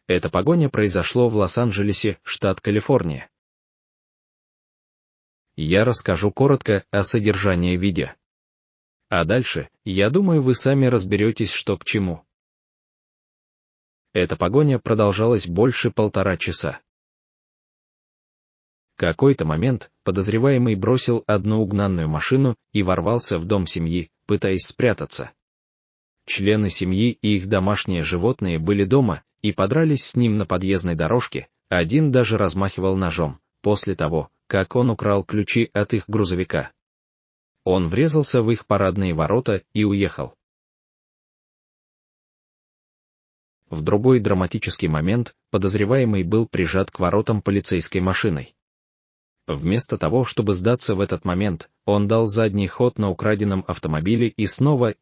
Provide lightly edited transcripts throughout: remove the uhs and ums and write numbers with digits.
Эта погоня произошло в Лос-Анджелесе, штат Калифорния. Я расскажу коротко о содержании видео. А дальше, я думаю, вы сами разберетесь, что к чему. Эта погоня продолжалась больше 1,5 часа. В какой-то момент подозреваемый бросил одну угнанную машину и ворвался в дом семьи, пытаясь спрятаться. Члены семьи и их домашние животные были дома и подрались с ним на подъездной дорожке, один даже размахивал ножом, после того, как он украл ключи от их грузовика. Он врезался в их парадные ворота и уехал. В другой драматический момент подозреваемый был прижат к воротам полицейской машиной. Вместо того, чтобы сдаться в этот момент, он дал задний ход на украденном автомобиле и снова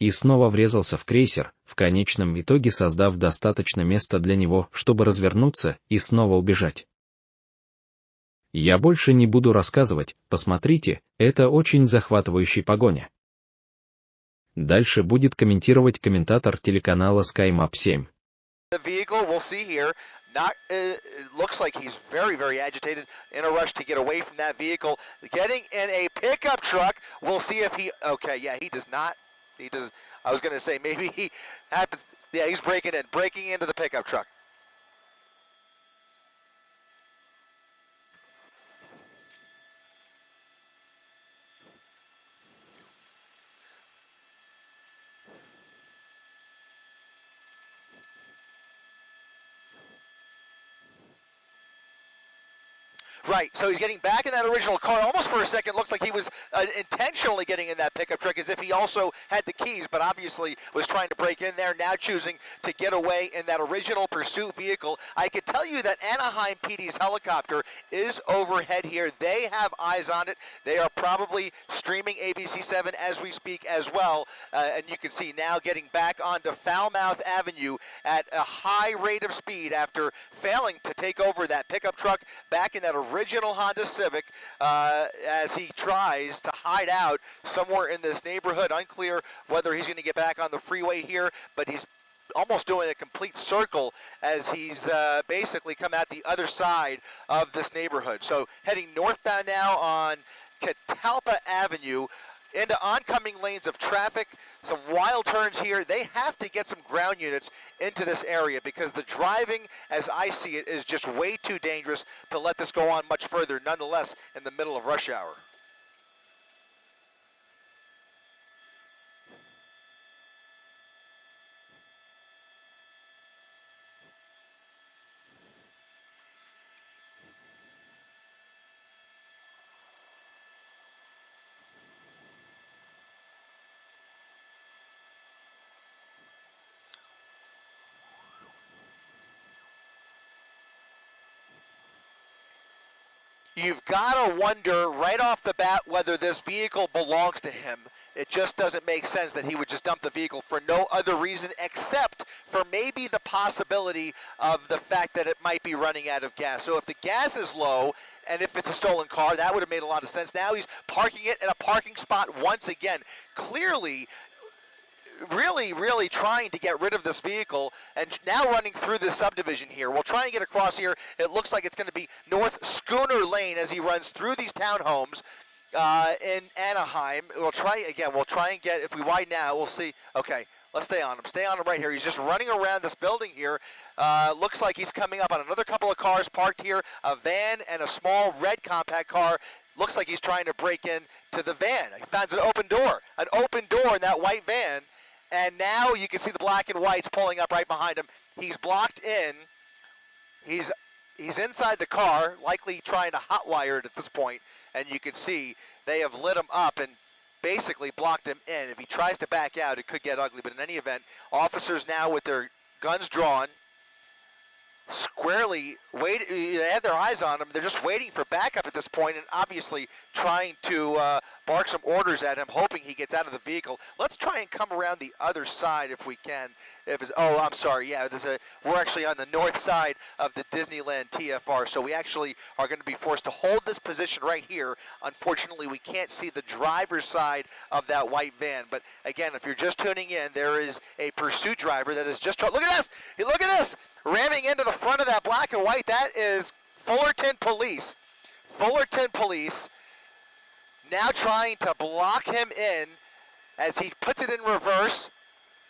врезался в крейсер, в конечном итоге создав достаточно места для него, чтобы развернуться и снова убежать. Я больше не буду рассказывать, посмотрите, это очень захватывающая погоня. Дальше будет комментировать комментатор телеканала SkyMAP7. It looks like he's very agitated, in a rush to get away from that vehicle. Getting in a pickup truck. We'll see if he. Okay, yeah, he does not. He does. I was going to say maybe he happens. Yeah, he's breaking into the pickup truck. Right, so he's getting back in that original car. Almost for a second looks like he was intentionally getting in that pickup truck as if he also had the keys, but obviously was trying to break in there, now choosing to get away in that original pursuit vehicle. I could tell you that Anaheim PD's helicopter is overhead here. They have eyes on it. They are probably streaming ABC7 as we speak as well. And you can see now getting back onto Falmouth Avenue at a high rate of speed after failing to take over that pickup truck back in that original Honda Civic as he tries to hide out somewhere in this neighborhood. Unclear whether he's going to get back on the freeway here, but he's almost doing a complete circle as he's basically come out the other side of this neighborhood. So heading northbound now on Catalpa Avenue into oncoming lanes of traffic, some wild turns here. They have to get some ground units into this area because the driving, as I see it, is just way too dangerous to let this go on much further, nonetheless, in the middle of rush hour. You've got to wonder right off the bat whether this vehicle belongs to him. It just doesn't make sense that he would just dump the vehicle for no other reason except for maybe the possibility of the fact that it might be running out of gas. So if the gas is low, and if it's a stolen car, that would have made a lot of sense. Now he's parking it in a parking spot once again. Clearly, really trying to get rid of this vehicle, and now running through this subdivision here. We'll try and get across here. It looks like it's going to be North Schooner Lane as he runs through these townhomes in Anaheim. We'll try and get, if we widen out, we'll see. Okay, let's stay on him right here. He's just running around this building here. Looks like he's coming up on another couple of cars parked here, a van and a small red compact car. Looks like he's trying to break in to the van. He finds an open door in that white van. And now you can see the black and whites pulling up right behind him. He's blocked in. He's inside the car, likely trying to hotwire it at this point. And you can see they have lit him up and basically blocked him in. If he tries to back out, it could get ugly. But in any event, officers now with their guns drawn, squarely they have their eyes on him. They're just waiting for backup at this point, and obviously trying to bark some orders at him, hoping he gets out of the vehicle. Let's try and come around the other side if we can. I'm sorry. Yeah, we're actually on the north side of the Disneyland TFR, so we actually are going to be forced to hold this position right here. Unfortunately, we can't see the driver's side of that white van. But again, if you're just tuning in, there is a pursuit driver that is just. Look at this! Look at this! ramming into the front of that black and white. That is Fullerton Police. Fullerton Police now trying to block him in as he puts it in reverse.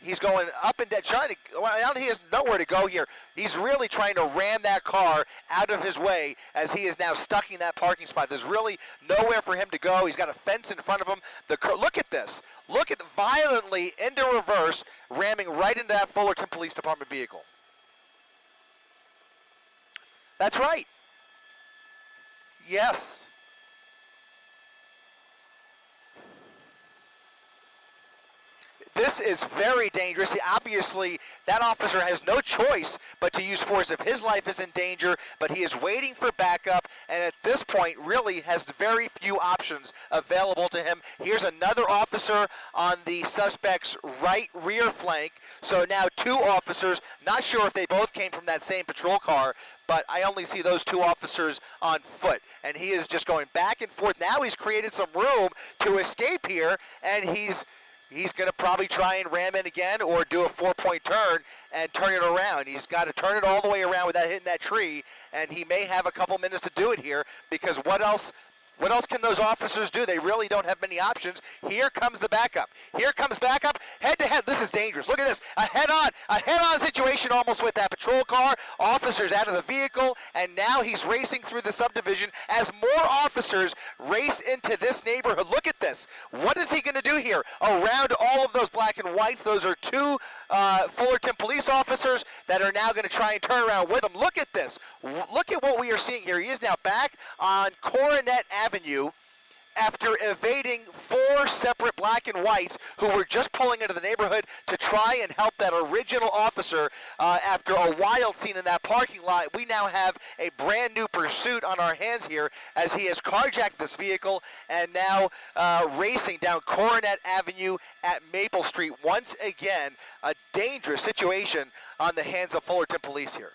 He's going up and down, trying to, well, now he has nowhere to go here. He's really trying to ram that car out of his way as he is now stuck in that parking spot. There's really nowhere for him to go. He's got a fence in front of him. Look at this. Look at violently into reverse, ramming right into that Fullerton Police Department vehicle. That's right. Yes. This is very dangerous. Obviously, that officer has no choice but to use force if his life is in danger, but he is waiting for backup, and at this point really has very few options available to him. Here's another officer on the suspect's right rear flank. So now two officers, not sure if they both came from that same patrol car, but I only see those two officers on foot, and he is just going back and forth. Now he's created some room to escape here, and he's going to probably try and ram in again or do a four-point turn and turn it around. He's got to turn it all the way around without hitting that tree, and he may have a couple minutes to do it here because what else can those officers do? They really don't have many options. Here comes the backup. Here comes backup, head-to-head. This is dangerous. Look at this. A head-on situation almost with that patrol car. Officers out of the vehicle, and now he's racing through the subdivision as more officers race into this neighborhood. Look at this. What is he going to do here? Around all of those black and whites, those are two Fullerton police officers that are now going to try and turn around with him. Look at this. Look at what we are seeing here. He is now back on Coronet Avenue after evading four separate black and whites who were just pulling into the neighborhood to try and help that original officer after a wild scene in that parking lot. We now have a brand new pursuit on our hands here as he has carjacked this vehicle and now racing down Coronet Avenue at Maple Street. Once again, a dangerous situation on the hands of Fullerton Police here.